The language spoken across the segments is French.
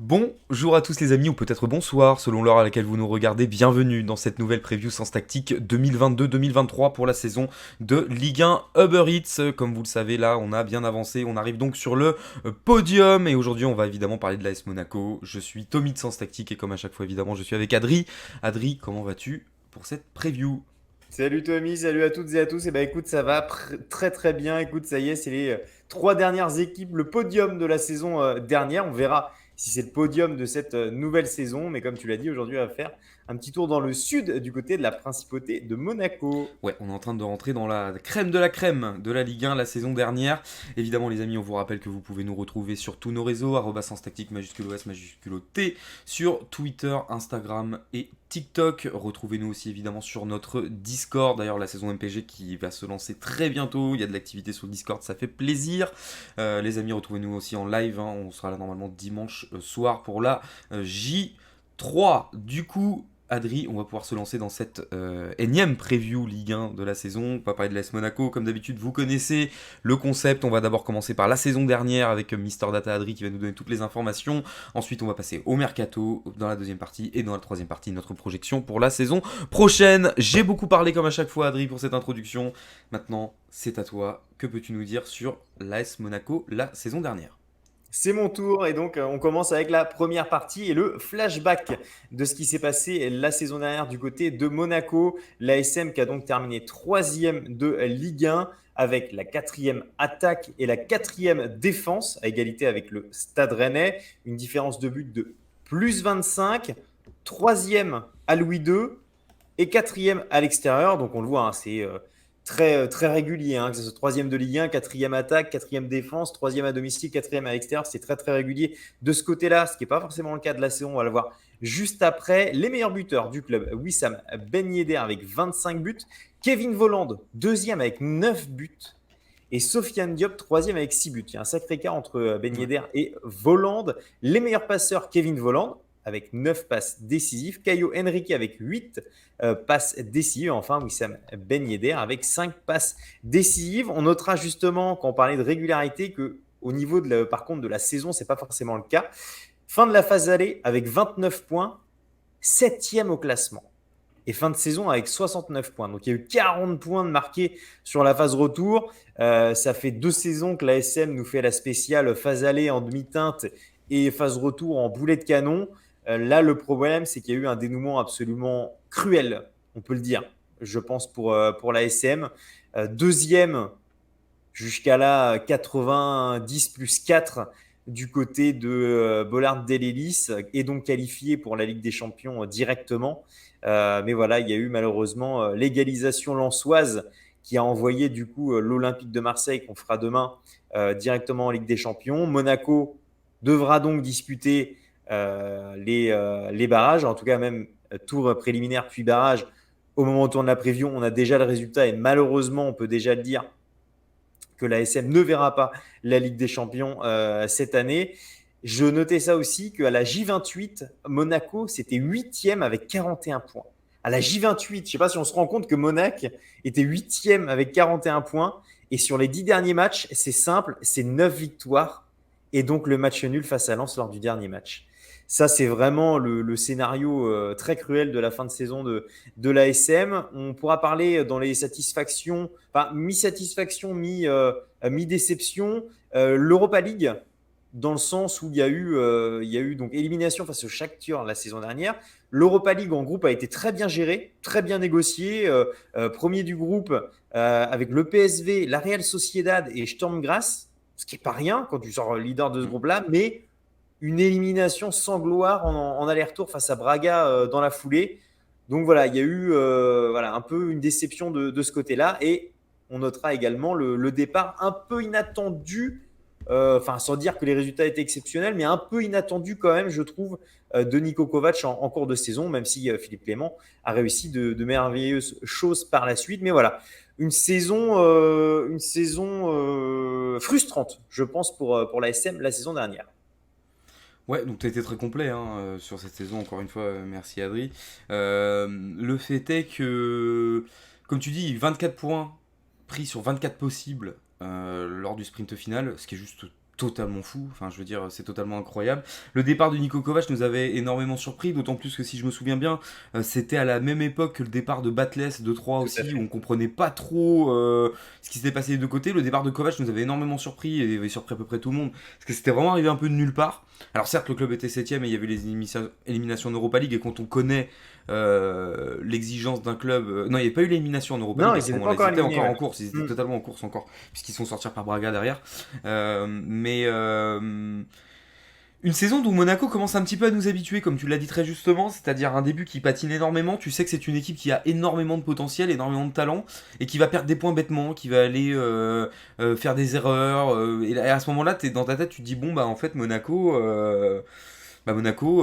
Bonjour à tous les amis, ou peut-être bonsoir, selon l'heure à laquelle vous nous regardez. Bienvenue dans cette nouvelle preview Sens Tactique 2022-2023 pour la saison de Ligue 1 Uber Eats. Comme vous le savez, là, on a bien avancé. On arrive donc sur le podium. Et aujourd'hui, on va évidemment parler de l'AS Monaco. Je suis Tommy de Sens Tactique et comme à chaque fois, évidemment, je suis avec Adri. Adri, comment vas-tu pour cette preview? Salut Tommy, salut à toutes et à tous. Écoute, ça va très très bien. Écoute, ça y est, c'est les trois dernières équipes, le podium de la saison dernière. On verra si c'est le podium de cette nouvelle saison. Mais comme tu l'as dit, aujourd'hui, on va faire un petit tour dans le sud, du côté de la principauté de Monaco. Ouais, on est en train de rentrer dans la crème de la Ligue 1 la saison dernière. Évidemment, les amis, on vous rappelle que vous pouvez nous retrouver sur tous nos réseaux, @senstactique majuscule OS majuscule T, sur Twitter, Instagram et TikTok. Retrouvez-nous aussi évidemment sur notre Discord. D'ailleurs, la saison MPG qui va se lancer très bientôt. Il y a de l'activité sur le Discord, ça fait plaisir. Les amis, retrouvez-nous aussi en live, hein. On sera là normalement dimanche soir pour la J3. Du coup, Adri, on va pouvoir se lancer dans cette énième preview Ligue 1 de la saison. On va parler de l'AS Monaco. Comme d'habitude, vous connaissez le concept. On va d'abord commencer par la saison dernière avec Mister Data Adri qui va nous donner toutes les informations. Ensuite, on va passer au mercato dans la deuxième partie et dans la troisième partie, notre projection pour la saison prochaine. J'ai beaucoup parlé comme à chaque fois, Adri, pour cette introduction. Maintenant, c'est à toi. Que peux-tu nous dire sur l'AS Monaco la saison dernière? C'est mon tour et donc on commence avec la première partie et le flashback de ce qui s'est passé la saison dernière du côté de Monaco. L'ASM qui a donc terminé troisième de Ligue 1 avec la quatrième attaque et la quatrième défense à égalité avec le Stade Rennais. Une différence de but de plus 25, troisième à Louis II et quatrième à l'extérieur. Donc on le voit, hein, c'est très régulier, hein, que ce soit troisième de Ligue 1, quatrième attaque, quatrième défense, troisième à domicile, quatrième à l'extérieur. C'est très régulier de ce côté-là, ce qui n'est pas forcément le cas de la saison. On va le voir juste après. Les meilleurs buteurs du club, Wissam Ben Yedder avec 25 buts, Kevin Volland, deuxième avec 9 buts. Et Sofiane Diop, troisième avec 6 buts. Il y a un sacré écart entre Ben Ouais. Yedder et Volland. Les meilleurs passeurs, Kevin Volland, avec 9 passes décisives. Caio Henrique avec 8 passes décisives. Enfin, Wissam Ben Yedder avec 5 passes décisives. On notera justement, quand on parlait de régularité, que au niveau par contre de la saison, ce n'est pas forcément le cas. Fin de la phase aller avec 29 points, septième au classement et fin de saison avec 69 points. Donc il y a eu 40 points de marqués sur la phase retour. Ça fait 2 saisons que la SM nous fait la spéciale phase aller en demi-teinte et phase retour en boulet de canon. Là, le problème, c'est qu'il y a eu un dénouement absolument cruel, on peut le dire, je pense, pour la SM. Deuxième jusqu'à là 90 plus 4 du côté de Bollard Delelis et donc qualifié pour la Ligue des Champions directement. Mais voilà, il y a eu malheureusement l'égalisation lensoise qui a envoyé du coup l'Olympique de Marseille qu'on fera demain directement en Ligue des Champions. Monaco devra donc disputer les barrages, en tout cas même tour préliminaire puis barrage. Au moment où on tourne la preview, on a déjà le résultat et malheureusement, on peut déjà le dire, que la SM ne verra pas la Ligue des Champions cette année. Je notais ça aussi qu'à la J28, Monaco, c'était huitième avec 41 points. À la J28, je ne sais pas si on se rend compte que Monaco était huitième avec 41 points. Et sur les 10 derniers matchs, c'est simple, c'est 9 victoires. Et donc le match nul face à Lens lors du dernier match. Ça, c'est vraiment le scénario très cruel de la fin de saison de l'ASM. On pourra parler dans les satisfactions, enfin, mi-satisfaction, mi-déception. L'Europa League, dans le sens où il y a eu donc élimination face au Shakhtar la saison dernière. L'Europa League en groupe a été très bien géré, très bien négocié. Premier du groupe avec le PSV, la Real Sociedad et Sturm Graz, ce qui n'est pas rien quand tu sors leader de ce Mm. groupe-là, mais une élimination sans gloire en aller-retour face à Braga dans la foulée. Donc voilà, il y a eu voilà, un peu une déception de ce côté-là. Et on notera également le départ un peu inattendu, enfin sans dire que les résultats étaient exceptionnels, mais un peu inattendu quand même, je trouve, de Niko Kovac en cours de saison, même si Philippe Clément a réussi de merveilleuses choses par la suite. Mais voilà, une saison frustrante, je pense, pour la SM la saison dernière. Ouais, donc tu as été très complet hein, sur cette saison, encore une fois, merci Adri. Le fait est que, comme tu dis, 24 points pris sur 24 possibles lors du sprint final, ce qui est juste totalement fou, enfin je veux dire c'est totalement incroyable. Le départ de Niko Kovac nous avait énormément surpris, d'autant plus que si je me souviens bien, c'était à la même époque que le départ de Batles de 3 Tout à aussi, où fait. on comprenait pas trop ce qui s'était passé des deux côtés. Le départ de Kovac nous avait énormément surpris et avait surpris à peu près tout le monde, parce que c'était vraiment arrivé un peu de nulle part. Alors certes le club était 7ème et il y avait les éliminations en Europa League, et quand on connaît l'exigence d'un club... non, il n'y avait pas eu l'élimination en Europa Non, League à ils ce n'étaient pas moment-là, ils encore étaient éliminés. encore Ouais. en course, ils étaient Mm. totalement en course encore, puisqu'ils sont sortis par Braga derrière. Mais une saison où Monaco commence un petit peu à nous habituer, comme tu l'as dit très justement, c'est-à-dire un début qui patine énormément. Tu sais que c'est une équipe qui a énormément de potentiel, énormément de talent, et qui va perdre des points bêtement, qui va aller faire des erreurs. Et à ce moment-là, dans ta tête, tu te dis bon bah en fait Monaco,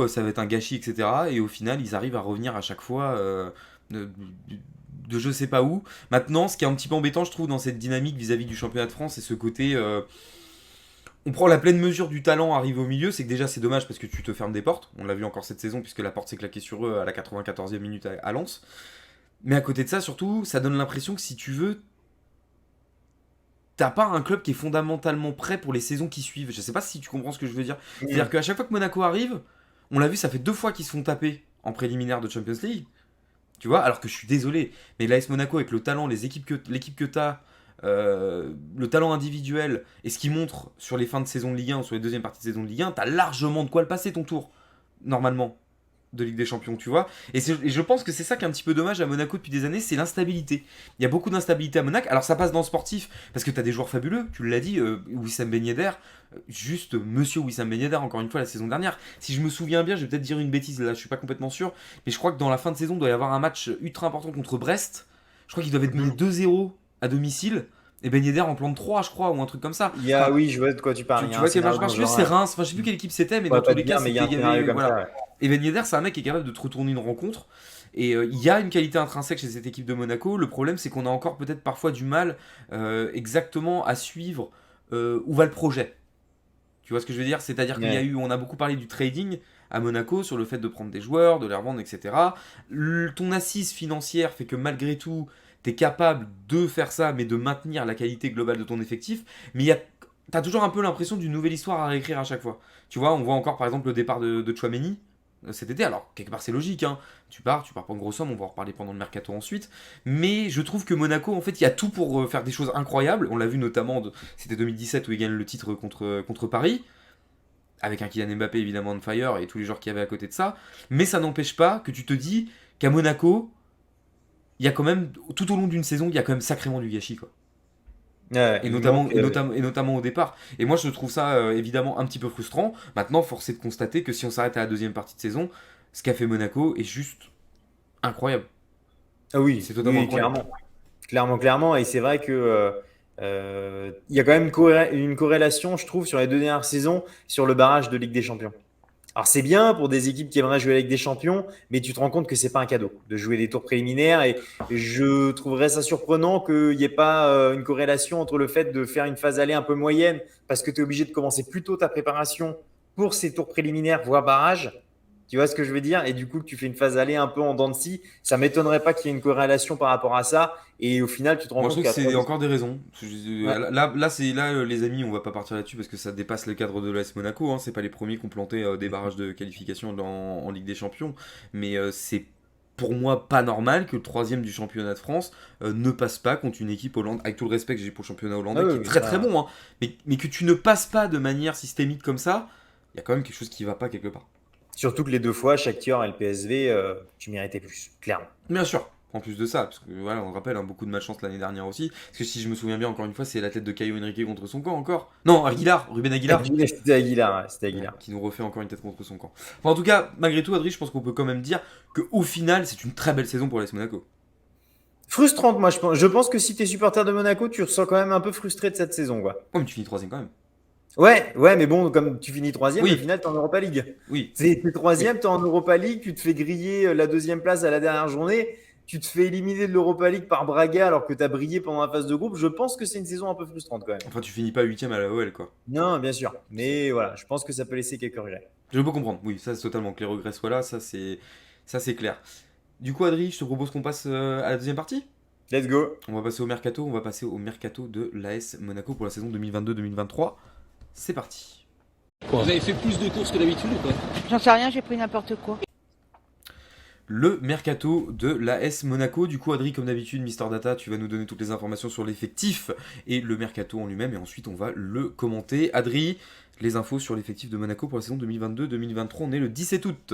ça va être un gâchis, etc. Et au final, ils arrivent à revenir à chaque fois de je sais pas où. Maintenant, ce qui est un petit peu embêtant, je trouve, dans cette dynamique vis-à-vis du championnat de France, c'est ce côté on prend la pleine mesure du talent arrivé au milieu, c'est que déjà c'est dommage parce que tu te fermes des portes. On l'a vu encore cette saison puisque la porte s'est claquée sur eux à la 94e minute à Lens. Mais à côté de ça, surtout, ça donne l'impression que si tu veux, t'as pas un club qui est fondamentalement prêt pour les saisons qui suivent. Je sais pas si tu comprends ce que je veux dire. C'est-à-dire Mm. qu'à chaque fois que Monaco arrive, on l'a vu, ça fait 2 fois qu'ils se font taper en préliminaire de Champions League. Tu vois, alors que je suis désolé, mais l'AS Monaco avec le talent, l'équipe que t'as, le talent individuel et ce qu'il montre sur les fins de saison de Ligue 1 ou sur les deuxièmes parties de saison de Ligue 1, t'as largement de quoi le passer ton tour, normalement, de Ligue des Champions, tu vois. Et je pense que c'est ça qui est un petit peu dommage à Monaco depuis des années, c'est l'instabilité. Il y a beaucoup d'instabilité à Monaco. Alors ça passe dans le sportif, parce que t'as des joueurs fabuleux, tu l'as dit, Wissam Ben Yedder, juste monsieur Wissam Ben Yedder, encore une fois, la saison dernière. Si je me souviens bien, je vais peut-être dire une bêtise, là je suis pas complètement sûr, mais je crois que dans la fin de saison, il doit y avoir un match ultra important contre Brest. Je crois qu'ils doivent être menés Mhm. 2-0 à domicile. Et Ben Yedder en plante 3 je crois, ou un truc comme ça. Enfin, Oui, je vois de quoi tu parles. Il y tu a un vois quel match scénario dans marche ce mieux, genre. c'est Reims. Enfin, je sais plus quelle équipe c'était, mais On dans va tous pas te les cas, dire, mais il y a c'était, un il y scénario avait, comme voilà. ça. Ouais. Et Ben Yedder, c'est un mec qui est capable de te retourner une rencontre. Et il y a une qualité intrinsèque chez cette équipe de Monaco. Le problème, c'est qu'on a encore peut-être parfois du mal exactement à suivre où va le projet. Tu vois ce que je veux dire? C'est-à-dire qu'il y a Ouais. eu, on a beaucoup parlé du trading à Monaco sur le fait de prendre des joueurs, de les revendre, etc. Ton assise financière fait que malgré tout, tu es capable de faire ça, mais de maintenir la qualité globale de ton effectif. Mais t'as toujours un peu l'impression d'une nouvelle histoire à réécrire à chaque fois. Tu vois, on voit encore par exemple le départ de Chouameni cet été. Alors, quelque part, c'est logique, hein. Tu pars pas en grosse somme, on va en reparler pendant le mercato ensuite. Mais je trouve que Monaco, en fait, il y a tout pour faire des choses incroyables. On l'a vu notamment, c'était 2017 où ils gagnent le titre contre Paris avec un Kylian Mbappé évidemment on fire et tous les joueurs qu'il y avait à côté de ça, mais ça n'empêche pas que tu te dis qu'à Monaco, il y a quand même, tout au long d'une saison, il y a quand même sacrément du gâchis, quoi. Ouais, Et il notamment, manque. et, notamment, et notamment au départ. Et moi, je trouve ça évidemment un petit peu frustrant. Maintenant, force est de constater que si on s'arrête à la deuxième partie de saison, ce qu'a fait Monaco est juste incroyable. Ah oui, C'est oui, totalement oui, incroyable. clairement. Clairement, clairement. Et c'est vrai que il y a quand même une corrélation, je trouve, sur les deux dernières saisons sur le barrage de Ligue des Champions. Alors c'est bien pour des équipes qui aimeraient jouer avec des champions, mais tu te rends compte que c'est pas un cadeau de jouer des tours préliminaires et je trouverais ça surprenant qu'il n'y ait pas une corrélation entre le fait de faire une phase aller un peu moyenne parce que tu es obligé de commencer plus tôt ta préparation pour ces tours préliminaires, voire barrage. Tu vois ce que je veux dire? Et du coup, que tu fais une phase aller un peu en dents de scie, ça m'étonnerait pas qu'il y ait une corrélation par rapport à ça. Et au final, tu te rends Moi, je compte trouve que qu'à c'est 3. encore des raisons. Ouais. Les amis, on va pas partir là-dessus parce que ça dépasse le cadre de l'AS Monaco. Hein. C'est pas les premiers qui ont planté des barrages de qualification en Ligue des Champions. Mais c'est pour moi pas normal que le troisième du championnat de France ne passe pas contre une équipe hollandaise, avec tout le respect que j'ai pour le championnat Ah hollandais, oui, qui est mais très très ça. bon. Hein. Mais que tu ne passes pas de manière systémique comme ça, il y a quand même quelque chose qui va pas quelque part. Surtout que les deux fois, Shakhtar et le PSV, tu méritais plus, clairement. Bien sûr. En plus de ça, parce que voilà, on rappelle, hein, beaucoup de malchance l'année dernière aussi. Parce que si je me souviens bien, encore une fois, c'est la tête de Caio Henrique contre son camp encore. Non, Ruben Aguilar, C'était Aguilar, ouais, c'était ouais, Aguilar. qui nous refait encore une tête contre son camp. Enfin, en tout cas, malgré tout, Adri, je pense qu'on peut quand même dire qu'au final, c'est une très belle saison pour l'AS Monaco. Frustrante, moi, je pense. Je pense que si tu es supporter de Monaco, tu ressens quand même un peu frustré de cette saison, quoi. Oh, mais tu finis troisième quand même. Ouais, ouais, mais bon, comme tu finis troisième, au Oui, final, tu es en Europa League. oui, T'es oui. troisième, tu es en Europa League, tu te fais griller la deuxième place à la dernière journée, tu te fais éliminer de l'Europa League par Braga alors que tu as brillé pendant la phase de groupe. Je pense que c'est une saison un peu frustrante quand même. Enfin, tu finis pas huitième à la OL, quoi. Non, bien sûr. C'est- Mais voilà, je pense que ça peut laisser quelques regrets. Je peux comprendre, oui, ça c'est totalement que les regrets soient là, ça c'est clair. Du coup, Adri, je te propose qu'on passe à la deuxième partie. Let's go. On va passer au mercato de l'AS Monaco pour la saison 2022-2023. C'est parti. Vous avez fait plus de courses que d'habitude ou pas? J'en sais rien, j'ai pris n'importe quoi. Le mercato de l'AS Monaco. Du coup, Adri, comme d'habitude, Mister Data, tu vas nous donner toutes les informations sur l'effectif et le mercato en lui-même, et ensuite on va le commenter. Adri, les infos sur l'effectif de Monaco pour la saison 2022-2023, on est le 17 août.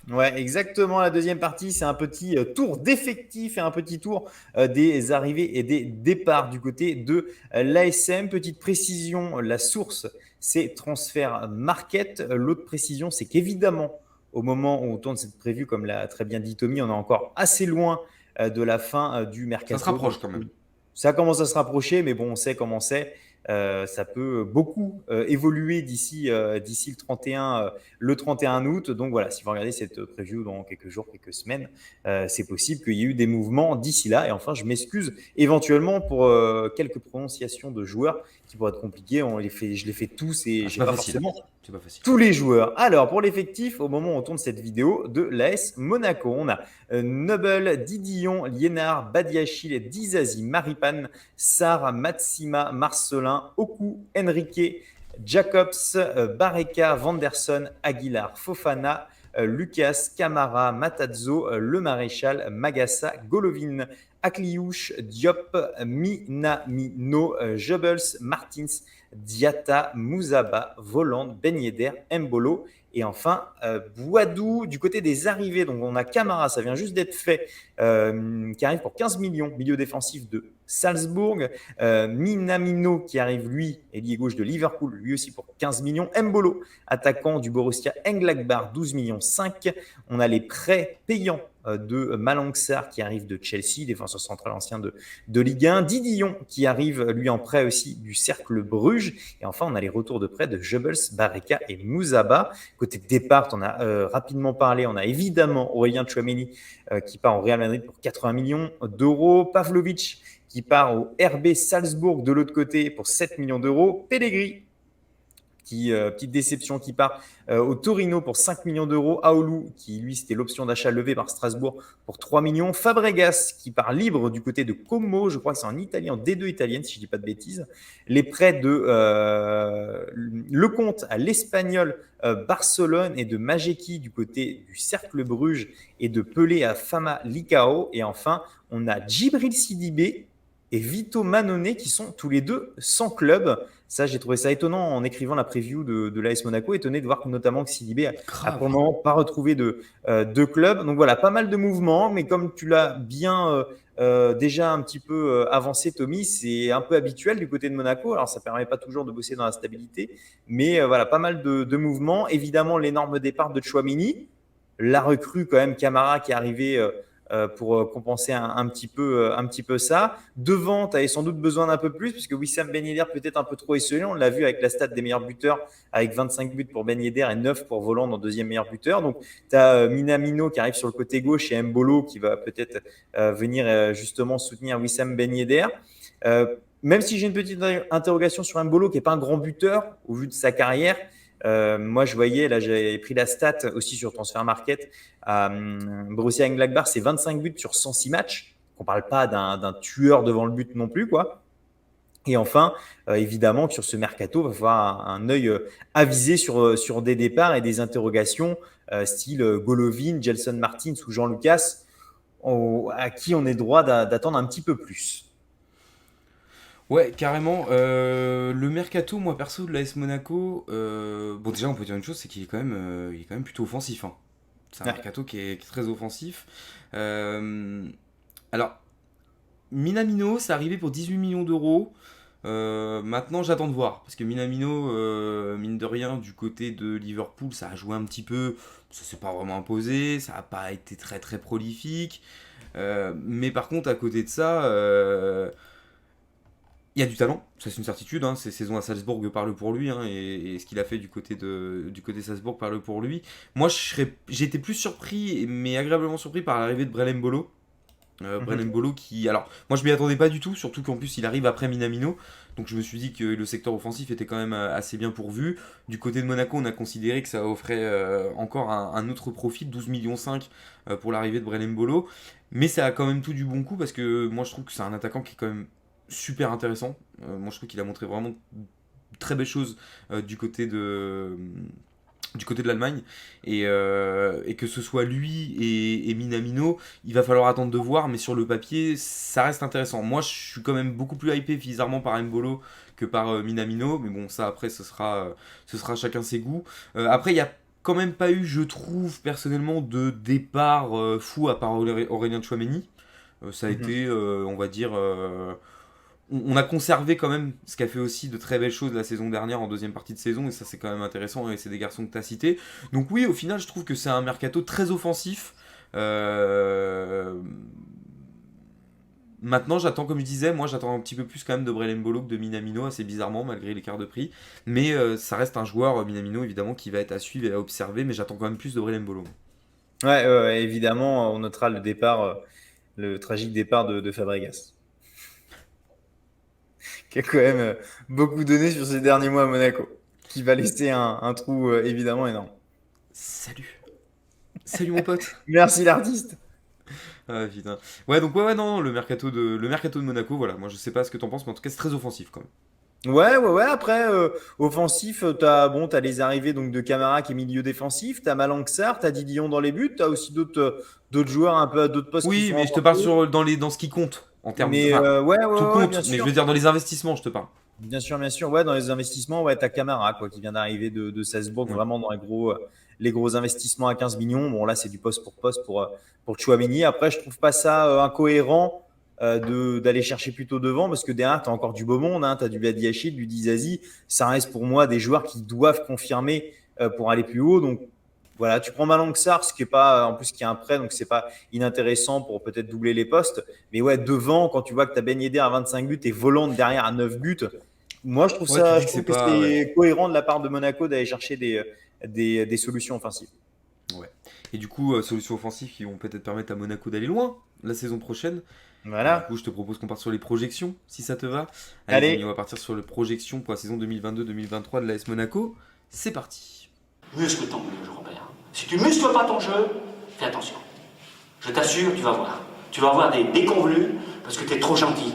Ouais, exactement. La deuxième partie, c'est un petit tour d'effectifs et un petit tour des arrivées et des départs du côté de l'ASM. Petite précision, la source, c'est Transfer Market. L'autre précision, c'est qu'évidemment, au moment où on tourne cette prévue, comme l'a très bien dit Tommy, on est encore assez loin de la fin du mercato. Ça se rapproche Donc, quand même. ça commence à se rapprocher, mais bon, on sait comment c'est. Ça peut beaucoup évoluer d'ici le 31 août. Donc voilà, si vous regardez cette preview dans quelques jours, quelques semaines, c'est possible qu'il y ait eu des mouvements d'ici là. Et enfin, je m'excuse éventuellement pour quelques prononciations de joueurs qui pourraient être compliquées. Je les fais tous et Ah, j'ai pas forcément C'est pas facile. tous les joueurs. Alors, pour l'effectif, au moment où on tourne cette vidéo de l'AS Monaco, on a Noble, Didion, Liénard, Badiachil, Dizazi, Maripane, Sarr, Matsima, Marcelin, Oku, Enrique, Jacobs, Barreca, Vanderson, Aguilar, Fofana, Lucas, Camara, Matazzo, Le Maréchal, Magassa, Golovin, Akliouche, Diop, Minamino, Jebels, Martins, Diatta, Mouzaba, Voland, Ben Yedder, Mbolo et enfin Boadou du côté des arrivées. Donc on a Camara, ça vient juste d'être fait, qui arrive pour 15 millions, milieu défensif de Salzbourg. Minamino qui arrive lui, ailier gauche de Liverpool, lui aussi pour 15 millions. Mbolo, attaquant du Borussia Mönchengladbach, 12 millions 5. On a les prêts payants de Malangsar qui arrive de Chelsea, défenseur central ancien de Ligue 1. Didion qui arrive lui en prêt aussi du Cercle Bruges. Et enfin, on a les retours de prêt de Jebels, Barreca et Mouzaba. Côté départ, on a rapidement parlé. On a évidemment Aurélien Tchouaméni qui part au Real Madrid pour 80 millions d'euros. Pavlovic qui part au RB Salzbourg de l'autre côté pour 7 millions d'euros. Pellegrini, petite déception, qui part au Torino pour 5 millions d'euros. Aoulou, qui lui, c'était l'option d'achat levée par Strasbourg pour 3 millions. Fabregas, qui part libre du côté de Como, je crois que c'est en Italie, en D2 italienne, si je ne dis pas de bêtises. Les prêts de Lecomte à l'Espagnol, Barcelone, et de Majeki du côté du Cercle Bruges, et de Pelé à Fama Licao. Et enfin, on a Djibril Sidibé et Vito Mannone qui sont tous les deux sans club. Ça, j'ai trouvé ça étonnant en écrivant la preview de l'AS Monaco, étonné de voir que notamment que Sidibé a pour le moment pas retrouvé de club. Donc voilà, pas mal de mouvements, mais comme tu l'as bien déjà un petit peu avancé, Tommy, c'est un peu habituel du côté de Monaco. Alors ça permet pas toujours de bosser dans la stabilité, mais voilà, pas mal de mouvements. Évidemment, l'énorme départ de Tchouaméni, la recrue quand même Camara qui est arrivé pour compenser un petit peu ça. Devant, tu avais sans doute besoin d'un peu plus, puisque Wissam Ben Yedder peut-être un peu trop esselé. On l'a vu avec la stat des meilleurs buteurs, avec 25 buts pour Ben Yedder et 9 pour Voland en deuxième meilleur buteur. Donc, tu as Minamino qui arrive sur le côté gauche et Mbolo qui va peut-être venir justement soutenir Wissam Ben Yedder. Même si j'ai une petite interrogation sur Mbolo, qui n'est pas un grand buteur au vu de sa carrière. Moi, je voyais, là, j'avais pris la stat aussi sur Transfer Market. Borussia Mönchengladbach, c'est 25 buts sur 106 matchs. On ne parle pas d'un tueur devant le but non plus, quoi. Et enfin, évidemment, que sur ce mercato, il va falloir un œil avisé sur des départs et des interrogations, style Golovin, Gelson Martins ou Jean Lucas, à qui on est droit d'attendre un petit peu plus. Ouais, carrément. Le mercato, moi perso, de l'AS Monaco, bon, déjà, on peut dire une chose, c'est qu'il est il est quand même plutôt offensif, hein. C'est un Ouais. mercato qui est très offensif. Alors, Minamino, c'est arrivé pour 18 millions d'euros. Maintenant, j'attends de voir. Parce que Minamino, mine de rien, du côté de Liverpool, ça a joué un petit peu. Ça s'est pas vraiment imposé. Ça n'a pas été très très prolifique. Mais par contre, à côté de ça, il y a du talent, ça c'est une certitude, hein. Ces saisons à Salzbourg parlent pour lui, hein, et ce qu'il a fait du côté de Salzbourg parle pour lui. Moi j'ai été plus surpris, mais agréablement surpris par l'arrivée de Brelem Bolo. Brelem Bolo qui. Alors, moi je m'y attendais pas du tout, surtout qu'en plus il arrive après Minamino, donc je me suis dit que le secteur offensif était quand même assez bien pourvu. Du côté de Monaco, on a considéré que ça offrait encore un autre profit, 12 millions 5 pour l'arrivée de Brelem Bolo, mais ça a quand même tout du bon coup parce que moi je trouve que c'est un attaquant qui est quand même super intéressant. Moi je trouve qu'il a montré vraiment très belles choses du côté de l'Allemagne et que ce soit lui et Minamino, il va falloir attendre de voir, mais sur le papier ça reste intéressant. Moi je suis quand même beaucoup plus hypé bizarrement par Mbolo que par Minamino, mais bon ça après ce sera chacun ses goûts. Après il y a quand même pas eu, je trouve personnellement, de départ fou à part Aurélien Tchouaméni. Ça a été on va dire on a conservé quand même ce qu'a fait aussi de très belles choses la saison dernière en deuxième partie de saison, et ça c'est quand même intéressant, et c'est des garçons que tu as cités. Donc oui, au final je trouve que c'est un mercato très offensif. Maintenant j'attends, comme je disais, moi j'attends un petit peu plus quand même de Brelem Bolo que de Minamino, assez bizarrement malgré l'écart de prix. Mais ça reste un joueur, Minamino évidemment, qui va être à suivre et à observer, mais j'attends quand même plus de Brelem Bolo. Ouais, évidemment, on notera le départ, le tragique départ de Fabregas, qui a quand même beaucoup donné sur ces derniers mois à Monaco, qui va laisser un trou évidemment énorme. Salut. Salut mon pote. Merci l'artiste. Ah putain. Ouais, donc ouais, non, le mercato de Monaco, voilà, moi je sais pas ce que t'en penses, mais en tout cas c'est très offensif quand même. Ouais. Après, offensif, t'as les arrivées donc de Camara qui est milieu défensif, t'as Malang Sarr, t'as Didion dans les buts, t'as aussi d'autres joueurs un peu à d'autres postes qui Oui, sont mais je te parle renforcés. dans ce qui compte en termes de. Mais Enfin, tout ouais, compte, bien mais je sûr. veux dire dans les investissements, je te parle. Bien sûr, bien sûr. Ouais, dans les investissements, ouais, t'as Camara quoi, qui vient d'arriver de Salzbourg, Ouais. vraiment dans les gros investissements à 15 millions. Bon, là, c'est du poste pour Chouameni. Après, je trouve pas ça incohérent d'aller chercher plutôt devant, parce que derrière, tu as encore du beau monde. Hein, tu as du Badiachil, du Dizazi. Ça reste pour moi des joueurs qui doivent confirmer pour aller plus haut. Donc, voilà, tu prends Malang Sarr, ce qui est pas, en plus, qui est un prêt, donc c'est pas inintéressant pour peut-être doubler les postes. Mais ouais, devant, quand tu vois que tu as Ben Yedder à 25 buts et Voland derrière à 9 buts, moi, Ouais, tu dis je que c'est trouve que pas. Ouais. c'est cohérent de la part de Monaco d'aller chercher des solutions offensives. Ouais. Et du coup, solutions offensives qui vont peut-être permettre à Monaco d'aller loin la saison prochaine. Du Voilà. coup, je te propose qu'on parte sur les projections, si ça te va. Allez, les amis, on Allez, va partir sur les projections pour la saison 2022-2023 de l'AS Monaco. C'est parti. Muscle ton jeu, Robert. Si tu muscles pas ton jeu, fais attention. Je t'assure, tu vas voir. Tu vas avoir des déconvenus parce que t'es trop gentil.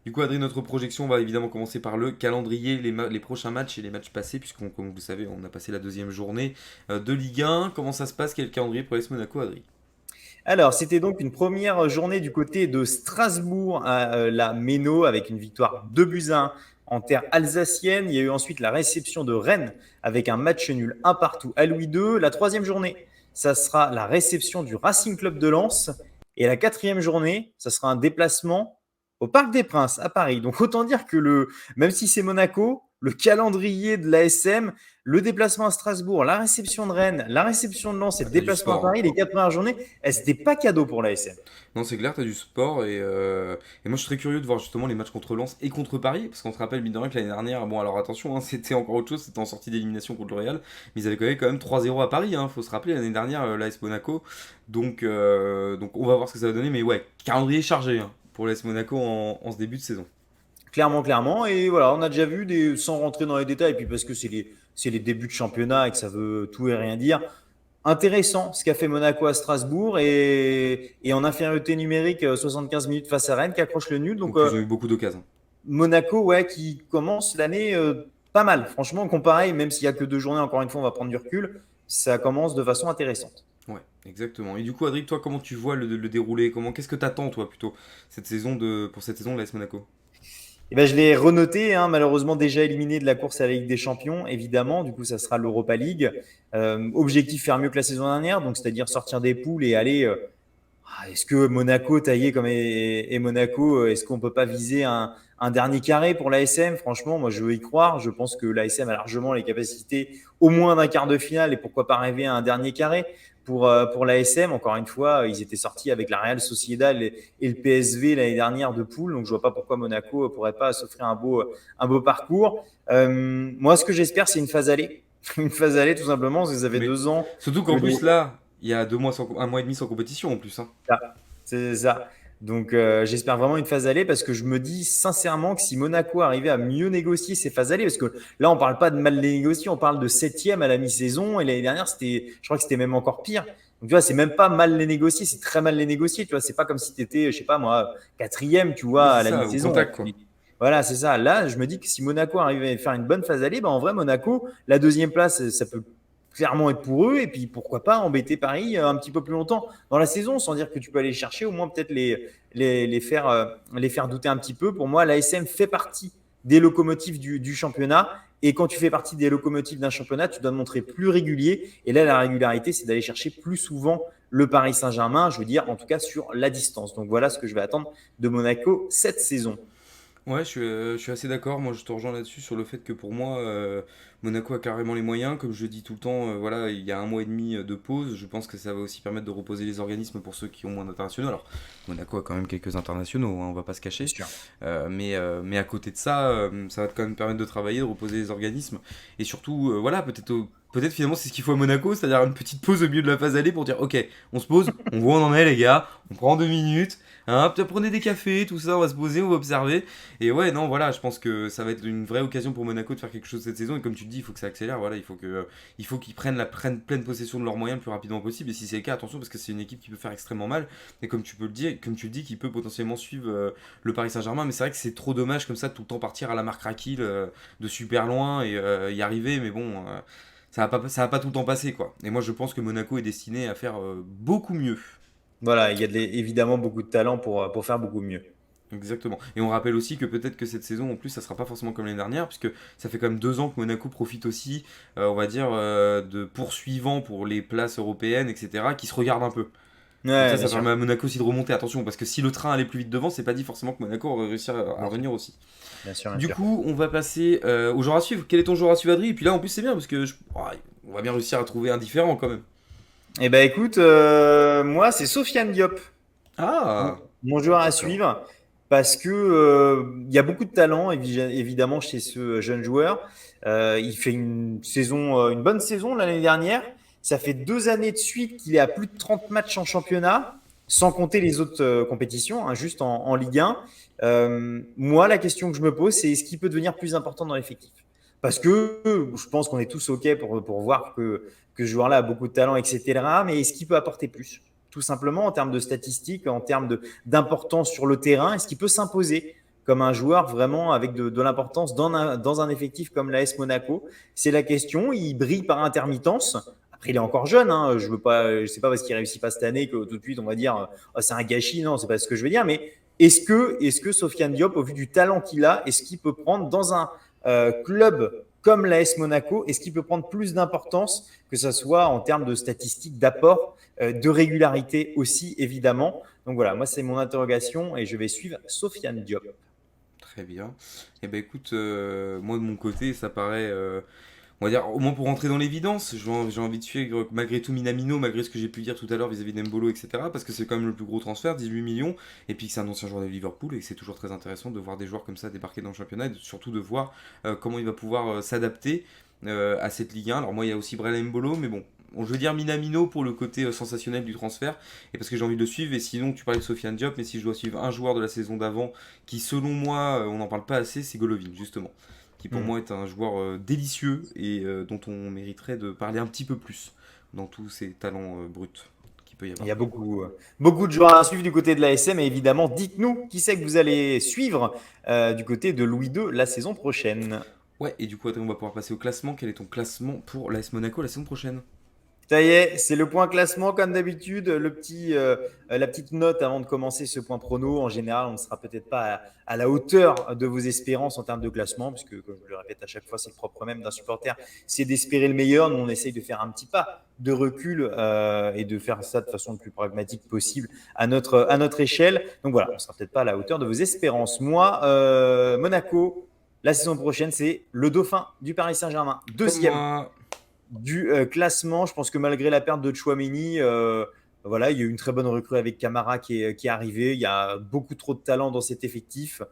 Du coup, Adrien, notre projection va évidemment commencer par le calendrier, les prochains matchs et les matchs passés, puisqu'on, comme vous le savez, on a passé la deuxième journée de Ligue 1. Comment ça se passe? Quel calendrier pour l'AS Monaco, Adrien? alors, c'était donc une première journée du côté de Strasbourg à la Méno avec une victoire 2-1 en terre alsacienne. Il y a eu ensuite la réception de Rennes avec un match nul 1-1 à Louis II. La troisième journée, ça sera la réception du Racing Club de Lens. Et la quatrième journée, ça sera un déplacement au Parc des Princes à Paris. Donc autant dire que même si c'est Monaco, le calendrier de l'ASM, le déplacement à Strasbourg, la réception de Rennes, la réception de Lens et le Ah, t'as du déplacement à sport, hein. Paris, les 4 premières journées, c'était pas cadeau pour l'ASM. Non, c'est clair, t'as du sport et moi je suis très curieux de voir justement les matchs contre Lens et contre Paris, parce qu'on se rappelle, mine de rien, que l'année dernière, bon alors attention, hein, c'était encore autre chose, c'était en sortie d'élimination contre le Real, mais ils avaient quand même 3-0 à Paris, hein, faut se rappeler, l'année dernière, l'AS Monaco, donc on va voir ce que ça va donner, mais ouais, calendrier chargé hein, pour l'AS Monaco en ce début de saison. Clairement. Et voilà, on a déjà vu, sans rentrer dans les détails, puis parce que c'est les débuts de championnat et que ça veut tout et rien dire, intéressant ce qu'a fait Monaco à Strasbourg et en infériorité numérique, 75 minutes face à Rennes qui accroche le nul. Donc, Donc ils ont eu beaucoup d'occasions. Monaco, ouais, qui commence l'année pas mal. Franchement, comparé, même s'il n'y a que 2 journées, encore une fois, on va prendre du recul, ça commence de façon intéressante. Ouais, exactement. Et du coup, Adrien, toi, comment tu vois le déroulé? Qu'est-ce que t'attends, toi, plutôt, pour cette saison de l'AS Monaco? Et ben, je l'ai renoté, hein, malheureusement déjà éliminé de la course à la Ligue des Champions, évidemment. Du coup, ça sera l'Europa League. Objectif faire mieux que la saison dernière, donc c'est-à-dire sortir des poules et aller. Est-ce que Monaco, taillé comme est Monaco, est-ce qu'on peut pas viser un dernier carré pour l'ASM? Franchement, moi, je veux y croire. Je pense que l'ASM a largement les capacités au moins d'un quart de finale et pourquoi pas rêver à un dernier carré pour l'ASM. Encore une fois, ils étaient sortis avec la Real Sociedad et le PSV l'année dernière de poule. Donc, je vois pas pourquoi Monaco ne pourrait pas s'offrir un beau parcours. Moi, ce que j'espère, c'est une phase allée. Une phase allée, tout simplement, parce que ça fait Mais 2 ans. surtout qu'en plus, là, il y a 2 mois, un mois et demi sans compétition en plus. Hein. C'est ça. Donc, j'espère vraiment une phase allée parce que je me dis sincèrement que si Monaco arrivait à mieux négocier ses phases allées, parce que là, on parle pas de mal les négocier, on parle de 7e à la mi-saison et l'année dernière, je crois que c'était même encore pire. Donc, tu vois, c'est même pas mal les négocier, c'est très mal les négocier. Tu vois, c'est pas comme si tu étais, je sais pas moi, 4e, tu vois, Oui, à c'est la ça, au mi-saison. contact, quoi. Voilà, c'est ça. Là, je me dis que si Monaco arrive à faire une bonne phase aller, en vrai, Monaco, la deuxième place, ça peut clairement être pour eux. Et puis, pourquoi pas embêter Paris un petit peu plus longtemps dans la saison, sans dire que tu peux aller chercher, au moins peut-être les faire douter un petit peu. Pour moi, l'ASM fait partie des locomotives du championnat. Et quand tu fais partie des locomotives d'un championnat, tu dois te montrer plus régulier. Et là, la régularité, c'est d'aller chercher plus souvent le Paris Saint-Germain, je veux dire, en tout cas sur la distance. Donc voilà ce que je vais attendre de Monaco cette saison. Ouais, je suis assez d'accord. Moi, je te rejoins là-dessus sur le fait que pour moi, Monaco a carrément les moyens. Comme je dis tout le temps, voilà, il y a un mois et demi de pause. Je pense que ça va aussi permettre de reposer les organismes pour ceux qui ont moins d'internationaux. Alors, Monaco a quand même quelques internationaux, hein, on va pas se cacher. Bien sûr. Mais à côté de ça, ça va quand même permettre de travailler, de reposer les organismes. Et surtout, voilà, peut-être finalement c'est ce qu'il faut à Monaco, c'est-à-dire une petite pause au milieu de la phase aller pour dire ok, on se pose, on voit où on en est les gars, on prend 2 minutes, hein, peut-être prenez des cafés, tout ça, on va se poser, on va observer. Et ouais, non, voilà, je pense que ça va être une vraie occasion pour Monaco de faire quelque chose cette saison. Et comme tu le dis, il faut que ça accélère. Voilà, il faut qu'ils prennent pleine possession de leurs moyens le plus rapidement possible. Et si c'est le cas, attention, parce que c'est une équipe qui peut faire extrêmement mal. Et comme tu peux le dire, comme tu le dis, qui peut potentiellement suivre le Paris Saint-Germain. Mais c'est vrai que c'est trop dommage comme ça de tout le temps partir à la marque Rakil de super loin et y arriver. Mais bon, ça va pas tout le temps passer, quoi. Et moi, je pense que Monaco est destiné à faire beaucoup mieux. Voilà, il y a évidemment beaucoup de talent pour faire beaucoup mieux. Exactement. Et on rappelle aussi que peut-être que cette saison, en plus, ça sera pas forcément comme l'année dernière, puisque ça fait quand même 2 ans que Monaco profite aussi, on va dire, de poursuivants pour les places européennes, etc., qui se regardent un peu. Donc Ouais, bien ça sûr. permet à Monaco aussi de remonter. Attention, parce que si le train allait plus vite devant, c'est pas dit forcément que Monaco aurait réussi à Bien sûr. revenir aussi. Bien sûr, bien Du sûr. coup, on va passer au joueur à suivre. Quel est ton joueur à suivre, Adri? Et puis là, en plus, c'est bien, parce que on va bien réussir à trouver un différent quand même. Eh ben écoute, moi c'est Sofiane Diop, Ah, mon joueur à d'accord. suivre, parce que il y a beaucoup de talent évidemment chez ce jeune joueur. Il fait une bonne saison l'année dernière. Ça fait 2 années de suite qu'il est à plus de 30 matchs en championnat, sans compter les autres compétitions, hein, juste en Ligue 1. Moi, la question que je me pose, c'est est-ce qu'il peut devenir plus important dans l'effectif? Parce que je pense qu'on est tous OK pour voir que ce joueur-là a beaucoup de talent, etc. Mais est-ce qu'il peut apporter plus? Tout simplement en termes de statistiques, en termes d'importance sur le terrain, est-ce qu'il peut s'imposer comme un joueur vraiment avec de l'importance dans un effectif comme l'AS Monaco? C'est la question. Il brille par intermittence. Après, il est encore jeune. Hein. Je sais pas parce qu'il réussit pas cette année que tout de suite on va dire oh, c'est un gâchis. Non, c'est pas ce que je veux dire. Mais est-ce que Sofiane Diop, au vu du talent qu'il a, est-ce qu'il peut prendre dans un club comme l'AS Monaco, est-ce qu'il peut prendre plus d'importance, que ce soit en termes de statistiques, d'apport, de régularité aussi, évidemment. Donc voilà, moi, c'est mon interrogation et je vais suivre Sofiane Diop. Très bien. Eh ben écoute, moi de mon côté, ça paraît, on va dire, au moins pour rentrer dans l'évidence, j'ai envie de suivre malgré tout Minamino, malgré ce que j'ai pu dire tout à l'heure vis-à-vis d'Embolo, etc. Parce que c'est quand même le plus gros transfert, 18 millions, et puis que c'est un ancien joueur de Liverpool, et que c'est toujours très intéressant de voir des joueurs comme ça débarquer dans le championnat, et surtout de voir comment il va pouvoir s'adapter à cette Ligue 1. Alors moi, il y a aussi Brel Mbolo, mais bon. Je veux dire Minamino pour le côté sensationnel du transfert et parce que j'ai envie de le suivre. Et sinon, tu parlais de Sofiane Diop, mais si je dois suivre un joueur de la saison d'avant qui, selon moi, on n'en parle pas assez, c'est Golovin, justement qui pour Hmm. moi est un joueur délicieux et dont on mériterait de parler un petit peu plus dans tous ces talents bruts qu'il peut y Il avoir. y a beaucoup de joueurs à suivre du côté de l'ASM et évidemment, dites-nous qui c'est que vous allez suivre du côté de Louis II la saison prochaine. Ouais, et du coup, attends, on va pouvoir passer au classement. Quel est ton classement pour l'AS Monaco la saison prochaine? Ça y est, c'est le point classement comme d'habitude. La petite note avant de commencer ce point prono. En général, on ne sera peut-être pas à la hauteur de vos espérances en termes de classement, puisque, comme je le répète à chaque fois, c'est le propre même d'un supporter, c'est d'espérer le meilleur. Nous, on essaye de faire un petit pas de recul et de faire ça de façon le plus pragmatique possible à notre échelle. Donc voilà, on ne sera peut-être pas à la hauteur de vos espérances. Moi, Monaco, la saison prochaine, c'est le dauphin du Paris Saint-Germain, Comme deuxième moi. du classement. Je pense que malgré la perte de Chouameni, voilà, il y a eu une très bonne recrue avec Camara qui est arrivé. Il y a beaucoup trop de talent dans cet effectif.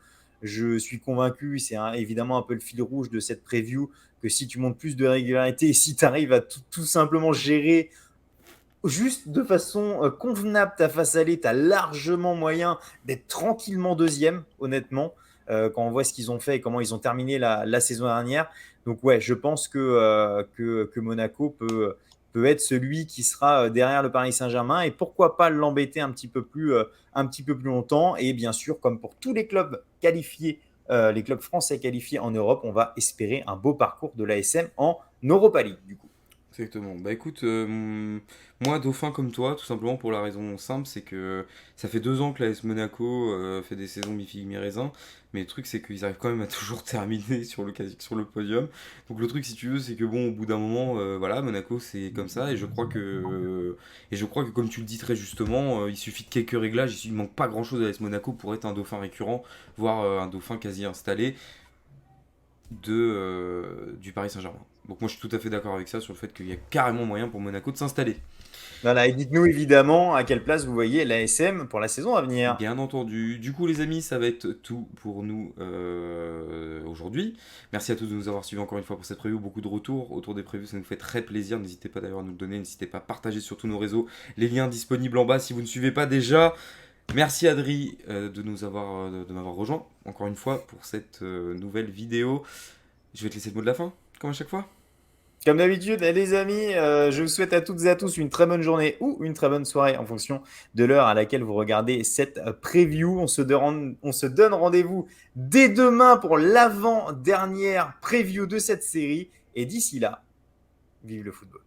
Je suis convaincu, c'est évidemment un peu le fil rouge de cette preview, que si tu montes plus de régularité et si tu arrives à tout simplement gérer juste de façon convenable ta face allée, tu as largement moyen d'être tranquillement deuxième, honnêtement, quand on voit ce qu'ils ont fait et comment ils ont terminé la saison dernière. Donc ouais, je pense que Monaco peut être celui qui sera derrière le Paris Saint-Germain et pourquoi pas l'embêter un petit peu plus longtemps. Et bien sûr, comme pour tous les clubs qualifiés les clubs français qualifiés en Europe. On va espérer un beau parcours de l'ASM en Europa League, du coup. Exactement. Bah écoute, moi dauphin comme toi, tout simplement pour la raison simple, c'est que ça fait 2 ans que l'AS Monaco fait des saisons mi-figue mi-raisin, mais le truc c'est qu'ils arrivent quand même à toujours terminer sur le podium. Donc le truc si tu veux, c'est que bon, au bout d'un moment, voilà, Monaco c'est comme ça, et je crois que comme tu le dis très justement, il suffit de quelques réglages, il manque pas grand-chose à l'AS Monaco pour être un dauphin récurrent, voire un dauphin quasi installé du Paris Saint-Germain. Donc moi je suis tout à fait d'accord avec ça sur le fait qu'il y a carrément moyen pour Monaco de s'installer. Voilà, et dites-nous évidemment à quelle place vous voyez l'ASM pour la saison à venir. Bien entendu. Du coup les amis, ça va être tout pour nous aujourd'hui. Merci à tous de nous avoir suivis encore une fois pour cette preview. Beaucoup de retours autour des previews, ça nous fait très plaisir. N'hésitez pas d'ailleurs à nous le donner, n'hésitez pas à partager sur tous nos réseaux. Les liens disponibles en bas si vous ne suivez pas déjà. Merci Adri de m'avoir rejoint encore une fois pour cette nouvelle vidéo. Je vais te laisser le mot de la fin, comme à chaque fois. Comme d'habitude, les amis, je vous souhaite à toutes et à tous une très bonne journée ou une très bonne soirée en fonction de l'heure à laquelle vous regardez cette preview. On se donne rendez-vous dès demain pour l'avant-dernière preview de cette série. Et d'ici là, vive le football.